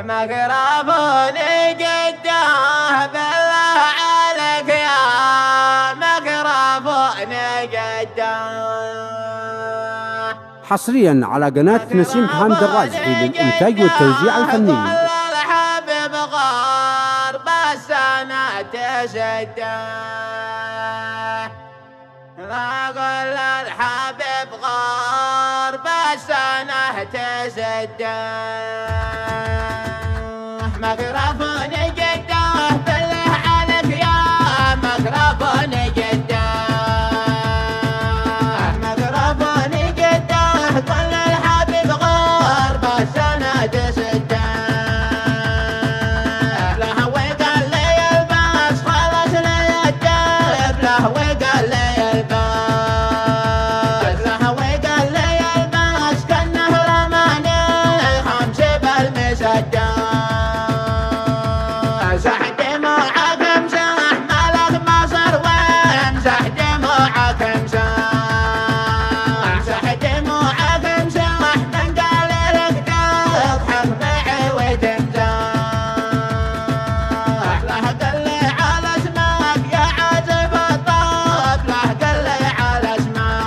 مقربوني قداه بالله عليك يا مقربوني قداه. حصريا على قناة نسيم حامد الرازحي للإنتاج والتوزيع الفني. الحبيب غار بس أنا تسده، أقول الحبيب غار بس أنا تسده. مقربوني قداه بالله عليك يا مقربوني قداه، مقربوني قداه قل الحبيب غار بس أنا تسده. له وقال لي الباس خلص لي الدرب، له وقال لي الباس، له وقال لي الباس كأنه رماني 5 بالمسدة. امسح دموعك امسح ملك مصر وامسح دموعك امسح، امسح دموعك امسح من قال لك تضحك معي وتمزح. له قل لي على اسمك يا عازب الطاب، له قل لي على اسمك،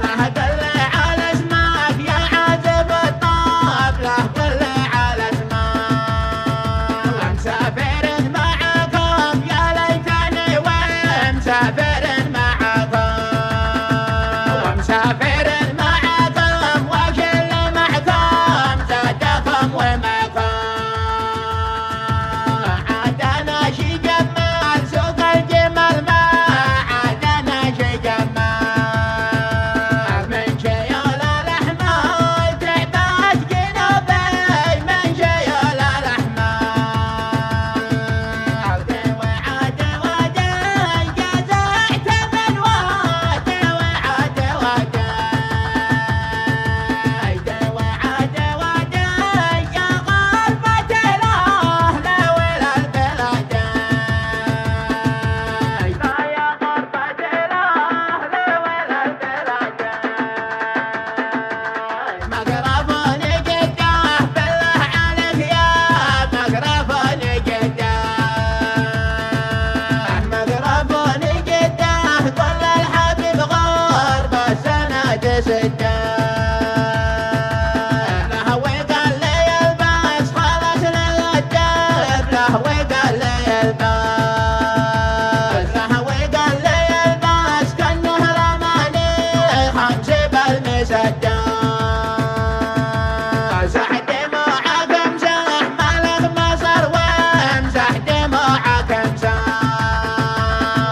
له قل لي على اسمك يا عازب الطاب، له قل لي على اسمك. مسافر معكم يا ليتني ومسافر معكم، ومسافر معكم وكل معكم زادكم ومعكم. عادنا شي جمال سوق الجمال ما عادنا شي جمال، من شيول الأحمال تعبت جنوبي من شيول الأحمال. وعاد ودي جزعت من وادي وعاد ودي، وعاد ودي يا غربة الأهل ولا البلد، لا يا غربة الأهل ولا البلد. مقربوني قداه بالله عليك يا مقربوني قداه، مقربوني قداه قل الحبيب غار بس أنا تسده. له وقال لي الباس خلص لي الدرب، له وقال لي الباس، له وقال لي الباس كأنه رماني 5 بالمسدة. امسح دموعك امسح ملك مصر وامسح دموعك امسح،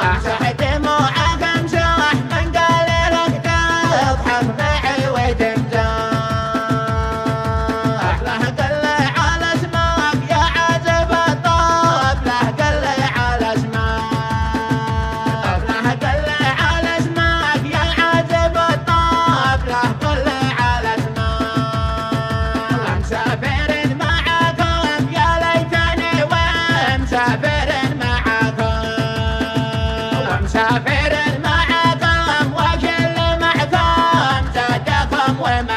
امسح دموعك امسح من قال لك تضحك معي وتمزح. له قل لي على اسمك يا عازب الطاب، له قل لي على اسمك، له قل لي على اسمك يا عازب الطاب، له قل لي على اسمك. مسافر معكم يا ليتني ومسافر معكم، ومسافر معكم وكل معكم زادكم ومعكم.